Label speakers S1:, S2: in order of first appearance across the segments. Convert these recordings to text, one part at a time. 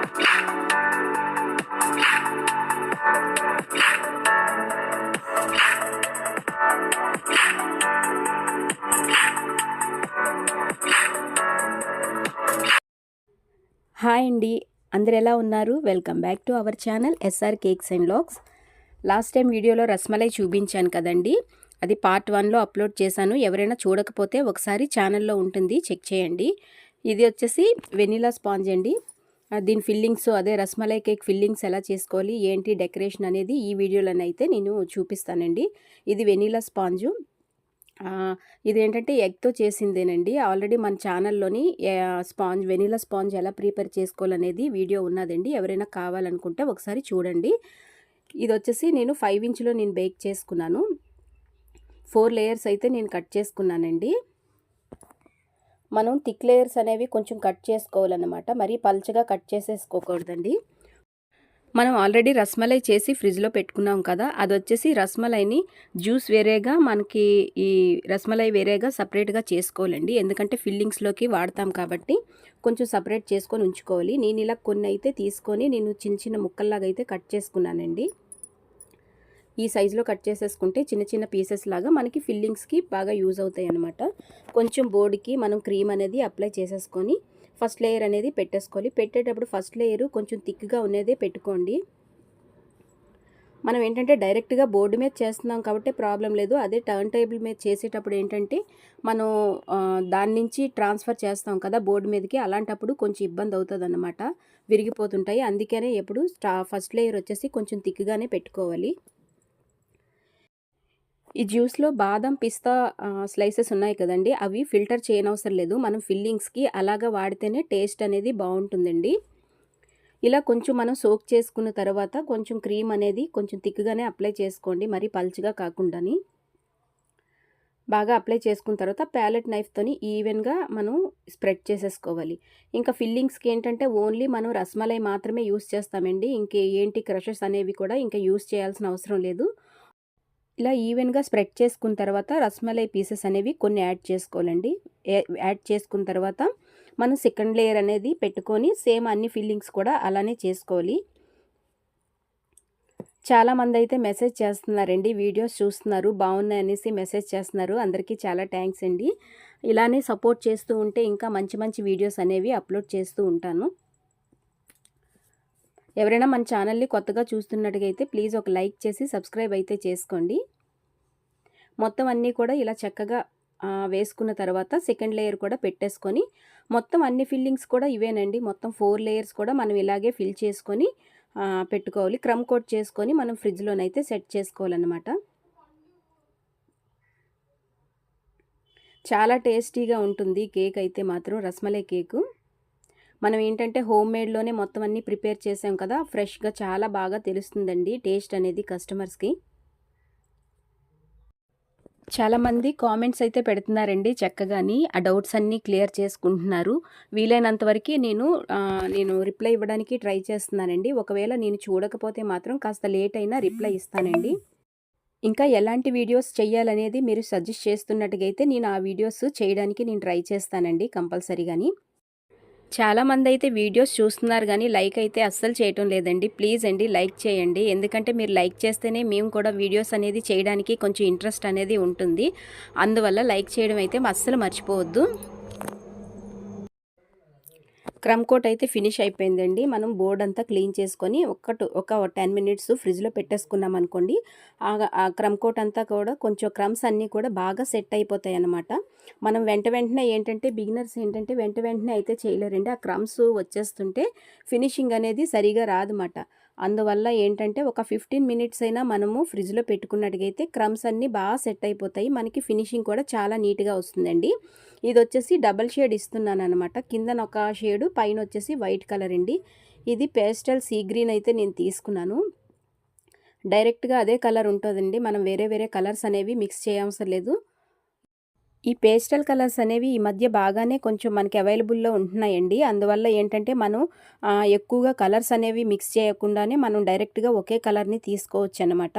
S1: Hi అండి, అందరు ఎలా ఉన్నారు? Welcome back to our channel SR cakes and logs. Last time వీడియోలో రస్మలై చూపించాను కదండి, అది పార్ట్ 1లో అప్లోడ్ చేశాను. ఎవరైనా చూడకపోతే ఒకసారి ఛానల్లో ఉంటుంది, చెక్ చేయండి. ఇది వచ్చేసి వెనిలా స్పాంజ్ అండి. దీని ఫిల్లింగ్స్, అదే రస్మలై కేక్ ఫిల్లింగ్స్ ఎలా చేసుకోవాలి, ఏంటి డెకరేషన్ అనేది ఈ వీడియోలోనైతే నేను చూపిస్తానండి. ఇది వెనిలా స్పాంజు. ఇదేంటంటే ఎగ్తో చేసిందేనండి. ఆల్రెడీ మన ఛానల్లోని వెనిలా స్పాంజ్ ఎలా ప్రిపేర్ చేసుకోవాలనేది వీడియో ఉన్నదండి. ఎవరైనా కావాలనుకుంటే ఒకసారి చూడండి. ఇది వచ్చేసి నేను 5 ఇంచ్లో నేను బేక్ చేసుకున్నాను. 4 లేయర్స్ అయితే నేను కట్ చేసుకున్నానండి. మనం థిక్ లేయర్స్ అనేవి కొంచెం కట్ చేసుకోవాలన్నమాట. మరీ పల్చగా కట్ చేసేసుకోకూడదండి. మనం ఆల్రెడీ రస్మలై చేసి ఫ్రిడ్జ్లో పెట్టుకున్నాం కదా, అది వచ్చేసి రస్మలైని జ్యూస్ వేరేగా, మనకి ఈ రస్మలై వేరేగా సపరేట్గా చేసుకోవాలండి. ఎందుకంటే ఫిల్లింగ్స్లోకి వాడతాం కాబట్టి కొంచెం సపరేట్ చేసుకొని ఉంచుకోవాలి. నేను ఇలా కొన్ని అయితే తీసుకొని నేను చిన్న చిన్న ముక్కల్లాగా అయితే కట్ చేసుకున్నానండి. ఈ సైజులో కట్ చేసేసుకుంటే చిన్న చిన్న పీసెస్ లాగా మనకి ఫిల్లింగ్స్కి బాగా యూజ్ అవుతాయి అన్నమాట. కొంచెం బోర్డుకి మనం క్రీమ్ అనేది అప్లై చేసేసుకొని ఫస్ట్ లేయర్ అనేది పెట్టేసుకోవాలి. పెట్టేటప్పుడు ఫస్ట్ లేయర్ కొంచెం థిక్గా ఉన్నదే పెట్టుకోండి. మనం ఏంటంటే డైరెక్ట్గా బోర్డు మీద చేస్తున్నాం కాబట్టి ప్రాబ్లం లేదు. అదే టర్న్ టేబుల్ మీద చేసేటప్పుడు ఏంటంటే మనం దాని నుంచి ట్రాన్స్ఫర్ చేస్తాం కదా బోర్డు మీదకి, అలాంటప్పుడు కొంచెం ఇబ్బంది అవుతుంది అన్నమాట, విరిగిపోతుంటాయి. అందుకనే ఎప్పుడు ఫస్ట్ లేయర్ వచ్చేసి కొంచెం థిక్గానే పెట్టుకోవాలి. ఈ జ్యూస్లో బాదం, పిస్తా స్లైసెస్ ఉన్నాయి కదండి, అవి ఫిల్టర్ చేయనవసరం లేదు. మనం ఫిల్లింగ్స్కి అలాగా వాడితేనే టేస్ట్ అనేది బాగుంటుందండి. ఇలా కొంచెం మనం సోక్ చేసుకున్న తర్వాత కొంచెం క్రీమ్ అనేది కొంచెం థిక్గానే అప్లై చేసుకోండి, మరీ పల్చగా కాకుండాని. బాగా అప్లై చేసుకున్న తర్వాత ప్యాలెట్ నైఫ్తోని ఈవెన్గా మనం స్ప్రెడ్ చేసేసుకోవాలి. ఇంకా ఫిల్లింగ్స్కి ఏంటంటే ఓన్లీ మనం రస్మలై మాత్రమే యూస్ చేస్తామండి. ఏంటి క్రషెస్ అనేవి కూడా ఇంకా యూస్ చేయాల్సిన అవసరం లేదు. ఇలా ఈవెన్గా స్ప్రెడ్ చేసుకున్న తర్వాత రస్మలై పీసెస్ అనేవి కొన్ని యాడ్ చేసుకోవాలండి. యాడ్ చేసుకున్న తర్వాత మనం సెకండ్ లేయర్ అనేది పెట్టుకొని సేమ్ అన్ని ఫిల్లింగ్స్ కూడా అలానే చేసుకోవాలి. చాలామంది అయితే మెసేజ్ చేస్తున్నారండి, వీడియోస్ చూస్తున్నారు, బాగున్నాయి అనేసి మెసేజ్ చేస్తున్నారు. అందరికీ చాలా థ్యాంక్స్ అండి. ఇలానే సపోర్ట్ చేస్తూ ఉంటే ఇంకా మంచి మంచి వీడియోస్ అనేవి అప్లోడ్ చేస్తూ ఉంటాను. ఎవరైనా మన ఛానల్ని కొత్తగా చూస్తున్నట్టుగైతే ప్లీజ్ ఒక లైక్ చేసి సబ్స్క్రైబ్ అయితే చేసుకోండి. మొత్తం అన్నీ కూడా ఇలా చక్కగా వేసుకున్న తర్వాత సెకండ్ లేయర్ కూడా పెట్టేసుకొని మొత్తం అన్ని ఫిల్లింగ్స్ కూడా ఇవేనండి. మొత్తం 4 లేయర్స్ కూడా మనం ఇలాగే ఫిల్ చేసుకొని పెట్టుకోవాలి. క్రమ్ కోట్ చేసుకొని మనం ఫ్రిడ్జ్లోనైతే సెట్ చేసుకోవాలన్నమాట. చాలా టేస్టీగా ఉంటుంది కేక్ అయితే మాత్రం, రస్మలై కేకు. మనం ఏంటంటే హోమ్ మేడ్లోనే మొత్తం అన్నీ ప్రిపేర్ చేసాం కదా, ఫ్రెష్గా చాలా బాగా తెలుస్తుందండి టేస్ట్ అనేది కస్టమర్స్కి. చాలామంది కామెంట్స్ అయితే పెడుతున్నారండి చక్కగాని, ఆ డౌట్స్ అన్నీ క్లియర్ చేసుకుంటున్నారు. వీలైనంత వరకు నేను రిప్లై ఇవ్వడానికి ట్రై చేస్తున్నానండి. ఒకవేళ నేను చూడకపోతే మాత్రం కాస్త లేట్ అయినా రిప్లై ఇస్తానండి. ఇంకా ఎలాంటి వీడియోస్ చేయాలనేది మీరు సజెస్ట్ చేస్తున్నట్టుగా అయితే నేను ఆ వీడియోస్ చేయడానికి నేను ట్రై చేస్తానండి కంపల్సరీగాని. చాలామంది అయితే వీడియోస్ చూస్తున్నారు కానీ లైక్ అయితే అస్సలు చేయటం లేదండి. ప్లీజ్ అండి లైక్ చేయండి, ఎందుకంటే మీరు లైక్ చేస్తేనే మేము కూడా వీడియోస్ అనేది చేయడానికి కొంచెం ఇంట్రెస్ట్ అనేది ఉంటుంది. అందువల్ల లైక్ చేయడం అయితే అస్సలు మర్చిపోవద్దు. క్రమ్ కోట్ అయితే ఫినిష్ అయిపోయిందండి. మనం బోర్డ్ అంతా క్లీన్ చేసుకొని ఒక 10 మినిట్స్ ఫ్రిడ్జ్లో పెట్టేసుకున్నాం అనుకోండి, ఆ క్రమ్ కోట్ అంతా కూడా కొంచెం క్రమ్స్ అన్నీ కూడా బాగా సెట్ అయిపోతాయి అన్నమాట. మనం వెంటనే ఏంటంటే బిగినర్స్ ఏంటంటే వెంటనే అయితే చేయలేరండి. ఆ క్రమ్స్ వచ్చేస్తుంటే ఫినిషింగ్ అనేది సరిగా రాదన్నమాట. అందువల్ల ఏంటంటే ఒక 15 మినిట్స్ అయినా మనము ఫ్రిడ్జ్లో పెట్టుకున్నట్టుగైతే క్రమ్స్ అన్నీ బాగా సెట్ అయిపోతాయి, మనకి ఫినిషింగ్ కూడా చాలా నీట్గా వస్తుందండి. ఇది వచ్చేసి డబల్ షేడ్ ఇస్తున్నాను అనమాట. కిందన ఒక షేడు, పైన వచ్చేసి వైట్ కలర్ అండి. ఇది పేస్టల్ సీ గ్రీన్ అయితే నేను తీసుకున్నాను. డైరెక్ట్గా అదే కలర్ ఉంటుందండి, మనం వేరే కలర్స్ అనేవి మిక్స్ చేయవసరం లేదు. ఈ పేస్టల్ కలర్స్ అనేవి ఈ మధ్య బాగానే కొంచెం మనకి అవైలబుల్లో ఉంటున్నాయండి. అందువల్ల ఏంటంటే మనం ఎక్కువగా కలర్స్ అనేవి మిక్స్ చేయకుండానే మనం డైరెక్ట్గా ఒకే కలర్ని తీసుకోవచ్చు అన్నమాట.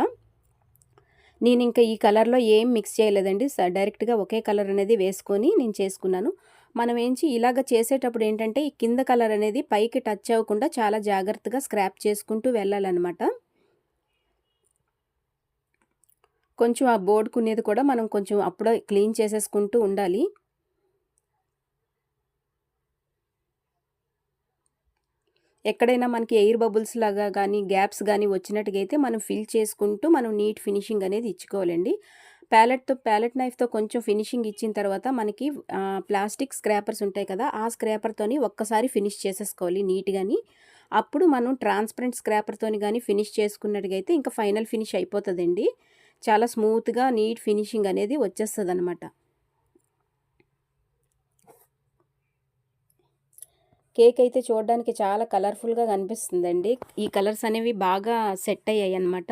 S1: నేను ఇంకా ఈ కలర్లో ఏం మిక్స్ చేయలేదండి, డైరెక్ట్గా ఒకే కలర్ అనేది వేసుకొని నేను చేసుకున్నాను. మనం ఇలాగ చేసేటప్పుడు ఏంటంటే ఈ కింద కలర్ అనేది పైకి టచ్ అవ్వకుండా చాలా జాగ్రత్తగా స్క్రాప్ చేసుకుంటూ వెళ్ళాలన్నమాట. కొంచెం ఆ బోర్డుకునేది కూడా మనం కొంచెం అప్పుడే క్లీన్ చేసేసుకుంటూ ఉండాలి. ఎక్కడైనా మనకి ఎయిర్ బబుల్స్ లాగా గానీ, గ్యాప్స్ గానీ వచ్చినట్టుగైతే మనం ఫిల్ చేసుకుంటూ మనం నీట్ ఫినిషింగ్ అనేది ఇచ్చుకోవాలండి. ప్యాలెట్ నైఫ్‌తో కొంచెం ఫినిషింగ్ ఇచ్చిన తర్వాత మనకి ప్లాస్టిక్ స్క్రాపర్స్ ఉంటాయి కదా! ఆ స్క్రాపర్‌తోని ఒక్కసారి ఫినిష్ చేసేసుకోవాలి నీట్‌గాని. అప్పుడు మనం ట్రాన్స్‌పరెంట్ స్క్రాపర్‌తోని గానీ ఫినిష్ చేసుకున్నట్టుగైతే ఇంకా ఫైనల్ ఫినిష్ అయిపోతదండి. చాలా స్మూత్‌గా నీట్ ఫినిషింగ్ అనేది వచ్చేస్తదనమాట. కేక్ అయితే చూడడానికి చాలా కలర్‌ఫుల్‌గా కనిపిస్తుందండి. ఈ కలర్స్ అనేవి బాగా సెట్ అయ్యాయన్నమాట.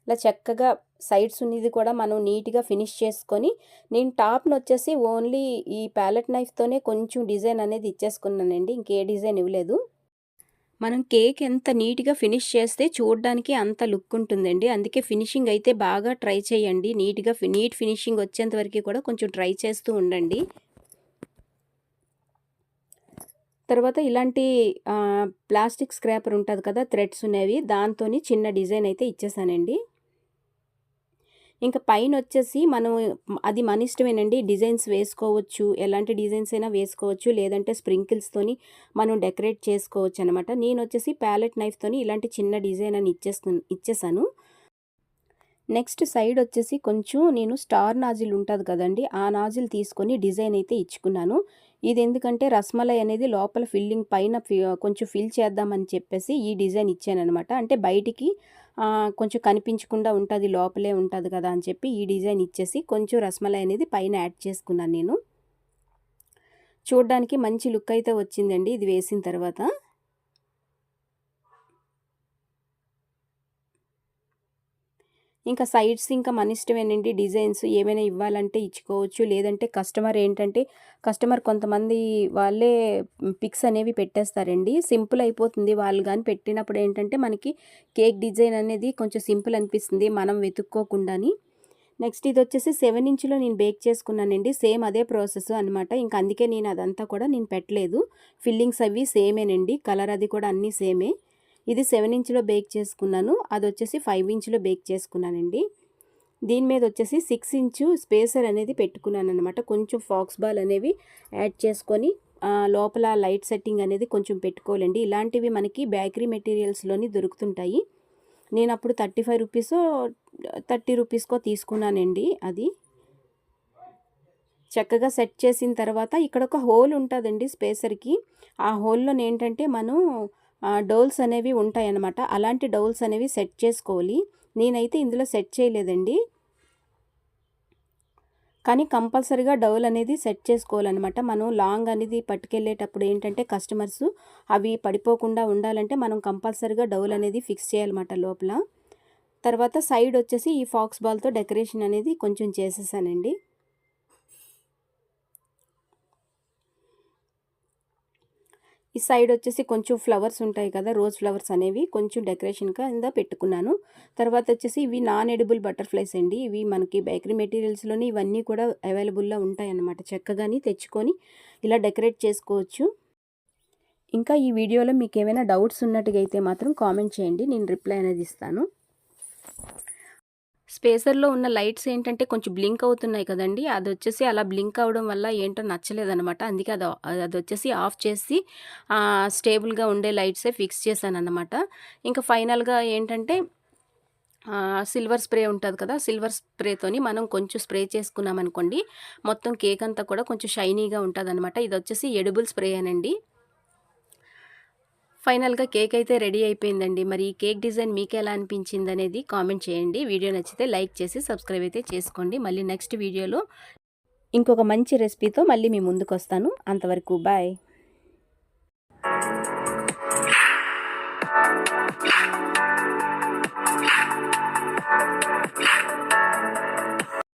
S1: ఇలా చక్కగా సైడ్స్ ఉన్నది కూడా మనం నీట్‌గా ఫినిష్ చేసుకొని, నేను టాప్‌నొచ్చేసి ఓన్లీ ఈ ప్యాలెట్ నైఫ్‌తోనే కొంచెం డిజైన్ అనేది ఇచ్చేసుకున్నానండి. ఇంకే డిజైన్ ఇవ్వలేదు. మనం కేక్ ఎంత నీట్‌గా ఫినిష్ చేస్తే చూడడానికి అంత లుక్ ఉంటుందండి. అందుకే ఫినిషింగ్ అయితే బాగా ట్రై చేయండి. నీట్ ఫినిషింగ్ వచ్చేంత వరకు కూడా కొంచెం ట్రై చేస్తూ ఉండండి. తర్వాత ఇలాంటి ప్లాస్టిక్ స్క్రాపర్ ఉంటది కదా! థ్రెడ్స్ ఉన్నవి దాంతోని చిన్న డిజైన్ అయితే ఇచ్చేసానండి. ఇంకా పైనొచ్చేసి మనం అది మన ఇష్టమేనండి. డిజైన్స్ వేసుకోవచ్చు. ఎలాంటి డిజైన్స్ అయినా వేసుకోవచ్చు. లేదంటే స్ప్రింకిల్స్‌తోని మనం డెకరేట్ చేసుకోవచ్చనమాట. నేనొచ్చేసి ప్యాలెట్ నైఫ్‌తోని ఇలాంటి చిన్న డిజైన్ అని ఇచ్చేసాను. నెక్స్ట్ సైడొచ్చేసి కొంచెం నేను స్టార్ నాజిల్ ఉంటది కదండీ! ఆ నాజిల్ తీసుకొని డిజైన్ అయితే ఇచ్చుకున్నాను. ఇదెందుకంటే రస్మలై అనేది లోపల ఫిల్లింగ్ పైన కొంచెం ఫిల్ చేద్దామని చెప్పేసి ఈ డిజైన్ ఇచ్చాననమాట. అంటే బయటికి కొంచెం కనిపించకుండా ఉంటది. లోపలే ఉంటది కదా! అని చెప్పి ఈ డిజైన్ ఇచ్చేసి కొంచెం రస్మలై అనేది పైన యాడ్ చేసుకున్నాను నేను. చూడ్డానికి మంచి లుక్ అయితే వచ్చిందండి ఇది వేసిన తర్వాత. ఇంకా సైడ్స్ ఇంకా మన ఇష్టమేనండి. డిజైన్స్ ఏమైనా ఇవ్వాలంటే ఇచ్చుకోవచ్చు. లేదంటే కస్టమర్ కొంతమంది వాళ్ళే పిక్స్ అనేవి పెట్టేస్తారండి. సింపుల్ అయిపోతుంది. వాళ్ళు గాని పెట్టినప్పుడు ఏంటంటే మనకి కేక్ డిజైన్ అనేది కొంచెం సింపుల్ అనిపిస్తుంది. మనం వెతుక్కోకుండాని. నెక్స్ట్ ఇదొచ్చేసి 7 ఇంచ్‌లో నేను బేక్ చేసుకున్నానండి. సేమ్ అదే ప్రాసెస్ అనమాట. ఇంక అందుకే నేను అదంతా కూడా నేను పెట్టలేదు. ఫిల్లింగ్స్ అవి సేమేనండి. కలర్ అది కూడా అన్నీ సేమే. ఇది 7 ఇంచ్‌లో బేక్ చేసుకున్నాను. అదొచ్చేసి 5 ఇంచ్‌లో బేక్ చేసుకున్నానండి. దీని మీద వచ్చేసి 6 ఇంచు స్పేసర్ అనేది పెట్టుకున్నాననమాట. కొంచెం ఫాక్స్ బాల్ అనేవి యాడ్ చేసుకొని లోపల లైట్ సెట్టింగ్ అనేది కొంచెం పెట్టుకోవాలండి. ఇలాంటివి మనకి బేకరీ మెటీరియల్స్‌లోని దొరుకుతుంటాయి. నేనప్పుడు 35 రూపీసో, 30 రూపీస్‌కో తీసుకున్నానండి అది. చక్కగా సెట్ చేసిన తర్వాత ఇక్కడొక హోల్ ఉంటదండి స్పేసర్‌కి. ఆ హోల్‌లోనేంటంటే మనం డౌల్స్ అనేవి ఉంటాయన్నమాట. అలాంటి డౌల్స్ అనేవి సెట్ చేసుకోవాలి. నేనైతే ఇందులో సెట్ చేయలేదండి. కానీ కంపల్సరీగా డౌల్ అనేది సెట్ చేసుకోవాలన్నమాట. మనం లాంగ్ అనేది పట్టుకెళ్ళేటప్పుడు ఏంటంటే కస్టమర్స్ అవి పడిపోకుండా ఉండాలంటే మనం కంపల్సరీగా డౌల్ అనేది ఫిక్స్ చేయాలన్నమాట లోపల. తర్వాత సైడ్ వచ్చేసి ఈ ఫాక్స్ బాల్‌తో డెకరేషన్ అనేది కొంచెం చేసేసానండి. ఈ సైడ్ వచ్చేసి కొంచెం ఫ్లవర్స్ ఉంటాయి కదా! రోజ్ ఫ్లవర్స్ అనేవి కొంచెం డెకరేషన్ కింద పెట్టుకున్నాను. తర్వాత వచ్చేసి ఇవి నాన్ ఎడిబుల్ బటర్‌ఫ్లైస్ అండి. ఇవి మనకి బేకరీ మెటీరియల్స్‌లోని ఇవన్నీ కూడా అవైలబుల్‌లో ఉంటాయన్నమాట. చక్కగాని తెచ్చుకొని ఇలా డెకరేట్ చేసుకోవచ్చు. ఇంకా ఈ వీడియోలో మీకేమైనా డౌట్స్ ఉన్నట్టుగా అయితే మాత్రం కామెంట్ చేయండి. నేను రిప్లై అనేది ఇస్తాను. స్పేసర్‌లో ఉన్న లైట్స్ ఏంటంటే కొంచెం బ్లింక్ అవుతున్నాయి కదండీ! అదొచ్చేసి అలా బ్లింక్ అవ్వడం వల్ల ఏంటో నచ్చలేదనమాట. అందుకే అదొచ్చేసి ఆఫ్ చేసి స్టేబుల్‌గా ఉండే లైట్సే ఫిక్స్ చేశాననమాట. ఇంకా ఫైనల్‌గా ఏంటంటే సిల్వర్ స్ప్రే ఉంటది కదా! సిల్వర్ స్ప్రేతోని మనం కొంచెం స్ప్రే చేసుకున్నామనుకోండి, మొత్తం కేక్ అంతా కూడా కొంచెం షైనీగా ఉంటదనమాట. ఇదొచ్చేసి ఎడిబుల్ స్ప్రేయేనండి. ఫైనల్‌గా కేక్ అయితే రెడీ అయిపోయిందండి. మరి ఈ కేక్ డిజైన్ మీకెలా అనిపించిందనేది కామెంట్ చేయండి. వీడియో నచ్చితే లైక్ చేసి సబ్స్క్రైబ్ అయితే చేసుకోండి. మళ్ళీ నెక్స్ట్ వీడియోలో ఇంకొక మంచి రెసిపీతో మళ్ళీ మీ ముందుకొస్తాను. అంతవరకు బాయ్.